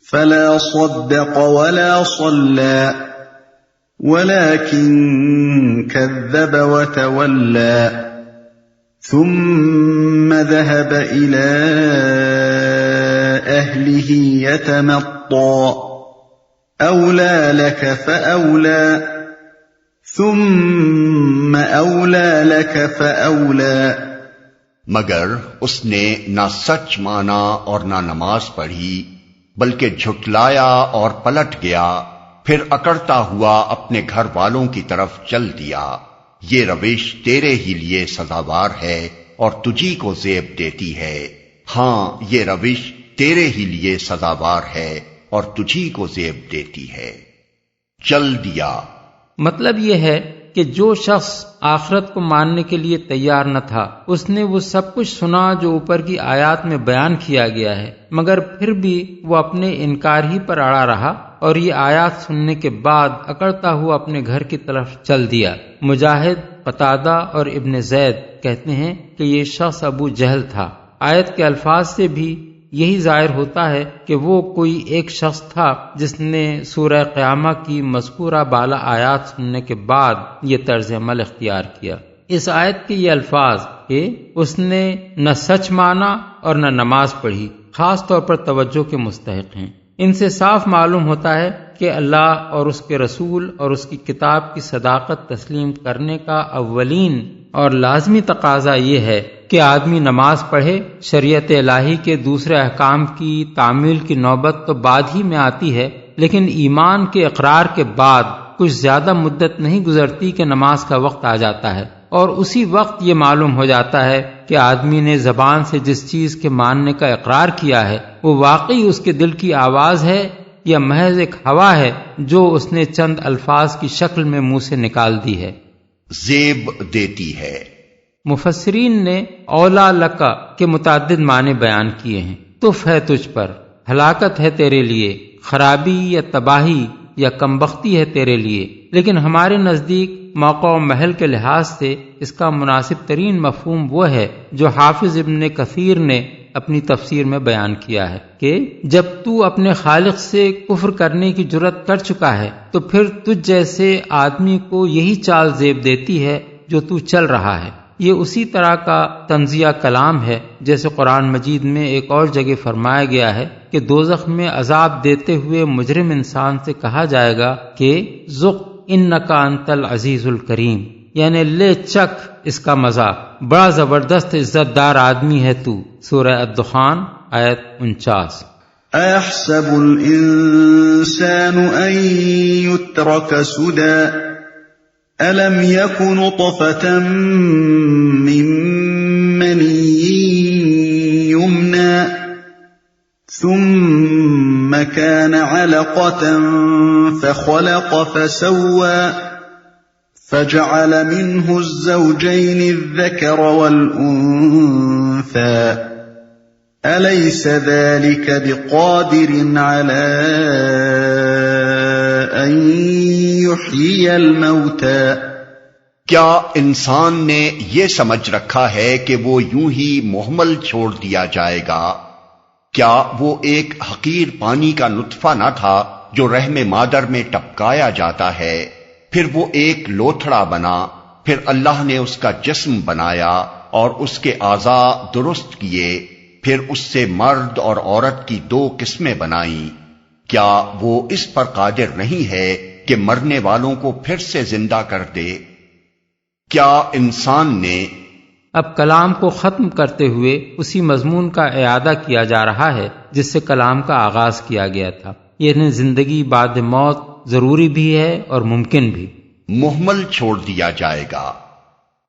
فلا صدق ولا صلى ولكن كذب وتولى ثم ذهب إلى أهله يتمطى أولى لك فأولى ثم أولى لك فأولى. مگر اس نے نہ سچ مانا اور نہ نماز پڑھی، بلکہ جھٹلایا اور پلٹ گیا، پھر اکڑتا ہوا اپنے گھر والوں کی طرف چل دیا. یہ روش تیرے ہی لیے سزاوار ہے اور تجھی کو زیب دیتی ہے. ہاں یہ روش تیرے ہی لیے سزاوار ہے اور تجھی کو زیب دیتی ہے. چل دیا مطلب یہ ہے کہ جو شخص آخرت کو ماننے کے لیے تیار نہ تھا، اس نے وہ سب کچھ سنا جو اوپر کی آیات میں بیان کیا گیا ہے، مگر پھر بھی وہ اپنے انکار ہی پر اڑا رہا اور یہ آیات سننے کے بعد اکڑتا ہوا اپنے گھر کی طرف چل دیا. مجاہد، قتادہ اور ابن زید کہتے ہیں کہ یہ شخص ابو جہل تھا. آیت کے الفاظ سے بھی یہی ظاہر ہوتا ہے کہ وہ کوئی ایک شخص تھا جس نے سورہ قیامہ کی مذکورہ بالا آیات سننے کے بعد یہ طرز عمل اختیار کیا. اس آیت کے یہ الفاظ کہ اس نے نہ سچ مانا اور نہ نماز پڑھی خاص طور پر توجہ کے مستحق ہیں. ان سے صاف معلوم ہوتا ہے کہ اللہ اور اس کے رسول اور اس کی کتاب کی صداقت تسلیم کرنے کا اولین اور لازمی تقاضا یہ ہے کہ آدمی نماز پڑھے. شریعت الہی کے دوسرے احکام کی تعمیل کی نوبت تو بعد ہی میں آتی ہے، لیکن ایمان کے اقرار کے بعد کچھ زیادہ مدت نہیں گزرتی کہ نماز کا وقت آ جاتا ہے، اور اسی وقت یہ معلوم ہو جاتا ہے کہ آدمی نے زبان سے جس چیز کے ماننے کا اقرار کیا ہے وہ واقعی اس کے دل کی آواز ہے یا محض ایک ہوا ہے جو اس نے چند الفاظ کی شکل میں منہ سے نکال دی ہے. زیب دیتی ہے. مفسرین نے اولا لکا کے متعدد معنی بیان کیے ہیں. تف ہے تجھ پر، ہلاکت ہے تیرے لیے، خرابی یا تباہی یا کمبختی ہے تیرے لیے. لیکن ہمارے نزدیک موقع و محل کے لحاظ سے اس کا مناسب ترین مفہوم وہ ہے جو حافظ ابن کثیر نے اپنی تفسیر میں بیان کیا ہے کہ جب تو اپنے خالق سے کفر کرنے کی جرت کر چکا ہے تو پھر تجھ جیسے آدمی کو یہی چال زیب دیتی ہے جو تو چل رہا ہے. یہ اسی طرح کا طنزیہ کلام ہے جیسے قرآن مجید میں ایک اور جگہ فرمایا گیا ہے کہ دوزخ میں عذاب دیتے ہوئے مجرم انسان سے کہا جائے گا کہ ذق انکا انت العزیز الکریم، یعنی لے چک اس کا مزہ، بڑا زبردست عزت دار آدمی ہے تو. سورہ الدخان آیت 49. أَيَحْسَبُ الْإِنسَانُ أَن يُتْرَكَ سُدًى أَلَمْ يَكُ نُطْفَةً مِّن مَّنِيٍّ يُمْنَىٰ ثُمَّ كَانَ عَلَقَةً فَخَلَقَ فَسَوَّىٰ فَجَعَلَ مِنْهُ الزَّوْجَيْنِ الذَّكَرَ وَالْأُنثَىٰ أَلَيْسَ ذَلِكَ بِقَادِرٍ عَلَىٰ أَن يُحْيِيَ الْمَوْتَىٰ. کیا انسان نے یہ سمجھ رکھا ہے کہ وہ یوں ہی محمل چھوڑ دیا جائے گا؟ کیا وہ ایک حقیر پانی کا نطفہ نہ تھا جو رحم مادر میں ٹپکایا جاتا ہے، پھر وہ ایک لوتھڑا بنا، پھر اللہ نے اس کا جسم بنایا اور اس کے اعضاء درست کیے، پھر اس سے مرد اور عورت کی 2 قسمیں بنائیں. کیا وہ اس پر قادر نہیں ہے کہ مرنے والوں کو پھر سے زندہ کر دے؟ کیا انسان نے اب کلام کو ختم کرتے ہوئے اسی مضمون کا اعادہ کیا جا رہا ہے جس سے کلام کا آغاز کیا گیا تھا، یعنی زندگی بعد موت ضروری بھی ہے اور ممکن بھی. محمل چھوڑ دیا جائے گا.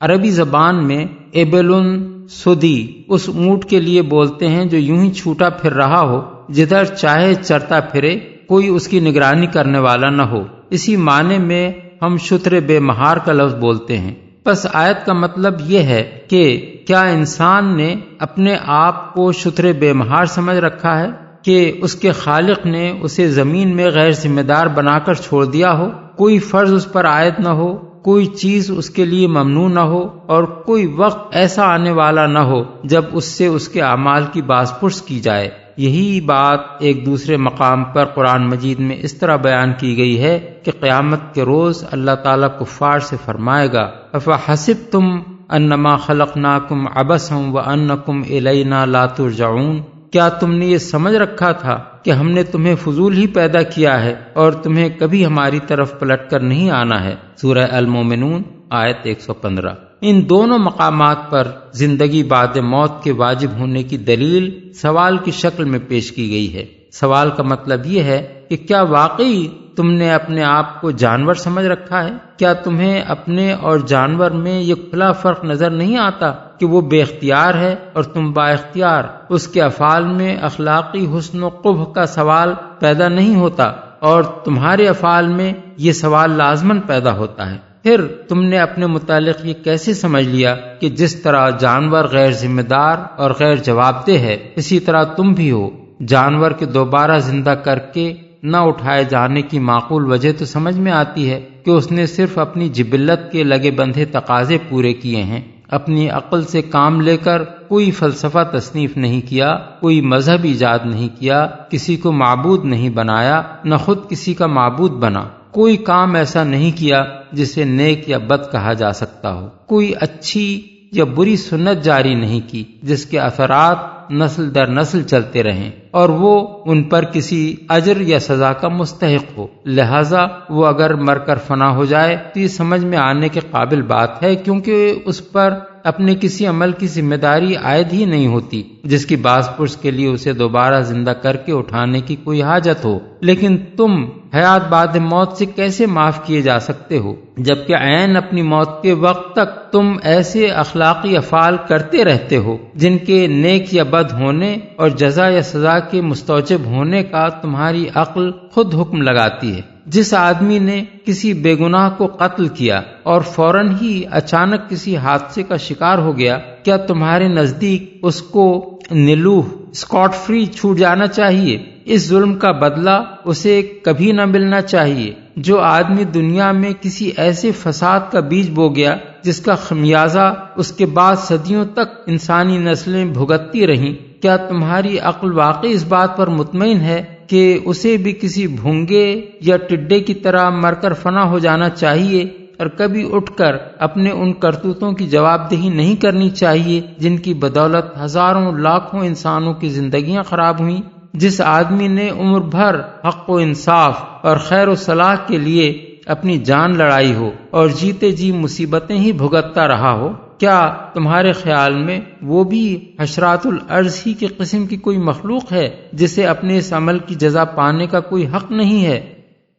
عربی زبان میں ایبلن سودی اس اونٹ کے لیے بولتے ہیں جو یوں ہی چھوٹا پھر رہا ہو، جدھر چاہے چرتا پھرے، کوئی اس کی نگرانی کرنے والا نہ ہو. اسی معنی میں ہم شتر بے مہار کا لفظ بولتے ہیں. بس آیت کا مطلب یہ ہے کہ کیا انسان نے اپنے آپ کو شتر بے مہار سمجھ رکھا ہے کہ اس کے خالق نے اسے زمین میں غیر ذمہ دار بنا کر چھوڑ دیا ہو، کوئی فرض اس پر عائد نہ ہو، کوئی چیز اس کے لیے ممنوع نہ ہو، اور کوئی وقت ایسا آنے والا نہ ہو جب اس سے اس کے اعمال کی باز پرس کی جائے. یہی بات ایک دوسرے مقام پر قرآن مجید میں اس طرح بیان کی گئی ہے کہ قیامت کے روز اللہ تعالیٰ کفار سے فرمائے گا افحسبتم انما خلقناکم عبثا وانکم الینا لا ترجعون، کیا تم نے یہ سمجھ رکھا تھا کہ ہم نے تمہیں فضول ہی پیدا کیا ہے اور تمہیں کبھی ہماری طرف پلٹ کر نہیں آنا ہے؟ سورہ المومنون آیت 115۔ ان دونوں مقامات پر زندگی بعد موت کے واجب ہونے کی دلیل سوال کی شکل میں پیش کی گئی ہے۔ سوال کا مطلب یہ ہے کہ کیا واقعی تم نے اپنے آپ کو جانور سمجھ رکھا ہے؟ کیا تمہیں اپنے اور جانور میں یہ کھلا فرق نظر نہیں آتا کہ وہ بے اختیار ہے اور تم با اختیار؟ اس کے افعال میں اخلاقی حسن و قبح کا سوال پیدا نہیں ہوتا اور تمہارے افعال میں یہ سوال لازماً پیدا ہوتا ہے۔ پھر تم نے اپنے متعلق یہ کیسے سمجھ لیا کہ جس طرح جانور غیر ذمہ دار اور غیر جواب دہ ہے، اسی طرح تم بھی ہو؟ جانور کے دوبارہ زندہ کر کے نہ اٹھائے جانے کی معقول وجہ تو سمجھ میں آتی ہے کہ اس نے صرف اپنی جبلت کے لگے بندھے تقاضے پورے کیے ہیں، اپنی عقل سے کام لے کر کوئی فلسفہ تصنیف نہیں کیا، کوئی مذہب ایجاد نہیں کیا، کسی کو معبود نہیں بنایا، نہ خود کسی کا معبود بنا، کوئی کام ایسا نہیں کیا جسے نیک یا بد کہا جا سکتا ہو، کوئی اچھی یا بری سنت جاری نہیں کی جس کے اثرات نسل در نسل چلتے رہیں اور وہ ان پر کسی اجر یا سزا کا مستحق ہو، لہذا وہ اگر مر کر فنا ہو جائے تو یہ سمجھ میں آنے کے قابل بات ہے، کیونکہ اس پر اپنے کسی عمل کی ذمہ داری عائد ہی نہیں ہوتی جس کی باز پرس کے لیے اسے دوبارہ زندہ کر کے اٹھانے کی کوئی حاجت ہو۔ لیکن تم حیات بعد موت سے کیسے معاف کیے جا سکتے ہو جبکہ عین اپنی موت کے وقت تک تم ایسے اخلاقی افعال کرتے رہتے ہو جن کے نیک یا بد ہونے اور جزا یا سزا کے مستوجب ہونے کا تمہاری عقل خود حکم لگاتی ہے؟ جس آدمی نے کسی بے گناہ کو قتل کیا اور فوراً ہی اچانک کسی حادثے کا شکار ہو گیا، کیا تمہارے نزدیک اس کو نلوح اسکاٹ فری چھوٹ جانا چاہیے؟ اس ظلم کا بدلہ اسے کبھی نہ ملنا چاہیے۔ جو آدمی دنیا میں کسی ایسے فساد کا بیج بو گیا جس کا خمیازہ اس کے بعد صدیوں تک انسانی نسلیں بھگتتی رہیں، کیا تمہاری عقل واقعی اس بات پر مطمئن ہے کہ اسے بھی کسی بھونگے یا ٹڈے کی طرح مر کر فنا ہو جانا چاہیے اور کبھی اٹھ کر اپنے ان کرتوتوں کی جواب دہی نہیں کرنی چاہیے جن کی بدولت ہزاروں لاکھوں انسانوں کی زندگیاں خراب ہوئیں؟ جس آدمی نے عمر بھر حق و انصاف اور خیر و صلاح کے لیے اپنی جان لڑائی ہو اور جیتے جی مصیبتیں ہی بھگتتا رہا ہو، کیا تمہارے خیال میں وہ بھی حشرات الارض ہی کی قسم کی کوئی مخلوق ہے جسے اپنے اس عمل کی جزا پانے کا کوئی حق نہیں ہے؟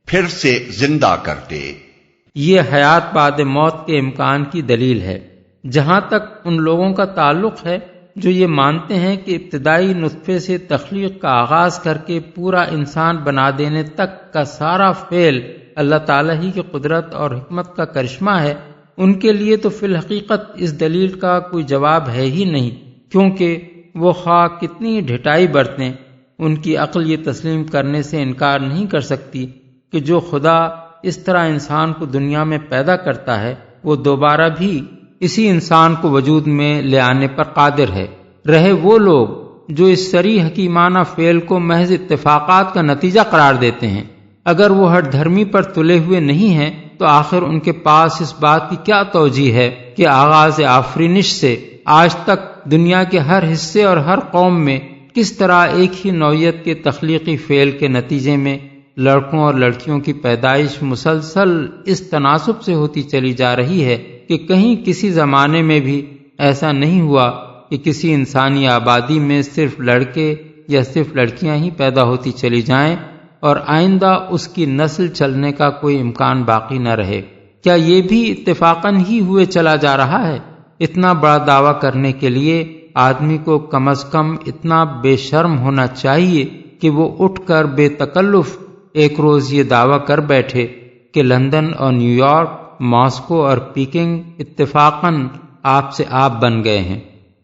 پھر سے زندہ کر دے۔ یہ حیات بعد موت کے امکان کی دلیل ہے۔ جہاں تک ان لوگوں کا تعلق ہے جو یہ مانتے ہیں کہ ابتدائی نطفے سے تخلیق کا آغاز کر کے پورا انسان بنا دینے تک کا سارا فعل اللہ تعالیٰ ہی کی قدرت اور حکمت کا کرشمہ ہے، ان کے لیے تو فی الحقیقت اس دلیل کا کوئی جواب ہے ہی نہیں، کیونکہ وہ خواہ کتنی ڈھٹائی برتیں، ان کی عقل یہ تسلیم کرنے سے انکار نہیں کر سکتی کہ جو خدا اس طرح انسان کو دنیا میں پیدا کرتا ہے وہ دوبارہ بھی اسی انسان کو وجود میں لے آنے پر قادر ہے۔ رہے وہ لوگ جو اس سری حکیمانہ فعل کو محض اتفاقات کا نتیجہ قرار دیتے ہیں، اگر وہ ہر دھرمی پر تلے ہوئے نہیں ہیں تو آخر ان کے پاس اس بات کی کیا توجیہ ہے کہ آغاز آفرینش سے آج تک دنیا کے ہر حصے اور ہر قوم میں کس طرح ایک ہی نوعیت کے تخلیقی فعل کے نتیجے میں لڑکوں اور لڑکیوں کی پیدائش مسلسل اس تناسب سے ہوتی چلی جا رہی ہے کہ کہیں کسی زمانے میں بھی ایسا نہیں ہوا کہ کسی انسانی آبادی میں صرف لڑکے یا صرف لڑکیاں ہی پیدا ہوتی چلی جائیں اور آئندہ اس کی نسل چلنے کا کوئی امکان باقی نہ رہے۔ کیا یہ بھی اتفاقاً ہی ہوئے چلا جا رہا ہے؟ اتنا بڑا دعویٰ کرنے کے لیے آدمی کو کم از کم اتنا بے شرم ہونا چاہیے کہ وہ اٹھ کر بے تکلف ایک روز یہ دعویٰ کر بیٹھے کہ لندن اور نیو یارک، ماسکو اور پیکنگ اتفاقاً آپ سے آپ بن گئے ہیں۔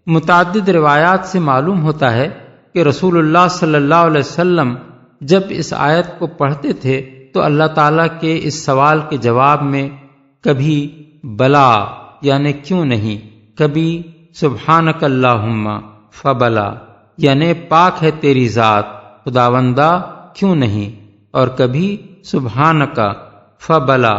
متعدد روایات سے معلوم ہوتا ہے کہ رسول اللہ صلی اللہ علیہ وسلم جب اس آیت کو پڑھتے تھے تو اللہ تعالیٰ کے اس سوال کے جواب میں کبھی بلا یعنی کیوں نہیں، کبھی سبحانک اللہم فبلا یعنی پاک ہے تیری ذات خداوندہ کیوں نہیں، اور کبھی سبحانکا فبلا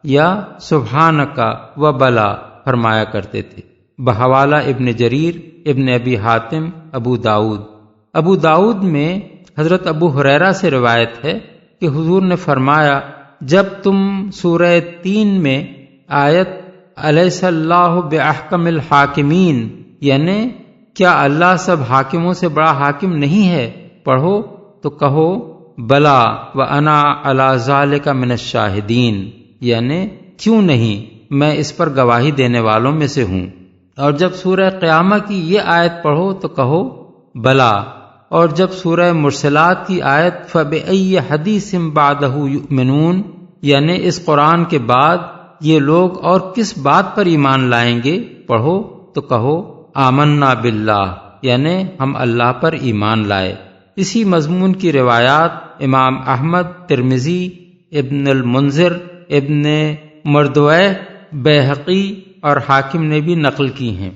یا سبحانکا وبلا فرمایا کرتے تھے۔ بحوالہ ابن جریر، ابن ابی حاتم، ابو داؤد میں حضرت ابو ہریرہ سے روایت ہے کہ حضور نے فرمایا، جب تم سورہ 3 میں آیت الیس اللہ باحکم الحاکمین یعنی کیا اللہ سب حاکموں سے بڑا حاکم نہیں ہے پڑھو تو کہو بلا وانا علی ذالک من الشاہدین، یعنی کیوں نہیں، میں اس پر گواہی دینے والوں میں سے ہوں۔ اور جب سورہ قیامہ کی یہ آیت پڑھو تو کہو بلا، اور جب سورہ مرسلات کی آیت فَبِأَيِّ حَدِيثٍ بَعْدَهُ يُؤْمِنُونَ یعنی اس قرآن کے بعد یہ لوگ اور کس بات پر ایمان لائیں گے پڑھو تو کہو آمنا باللہ، یعنی ہم اللہ پر ایمان لائے۔ اسی مضمون کی روایات امام احمد، ترمذی، ابن المنذر، ابن مردویہ، بیہقی اور حاکم نے بھی نقل کی ہیں۔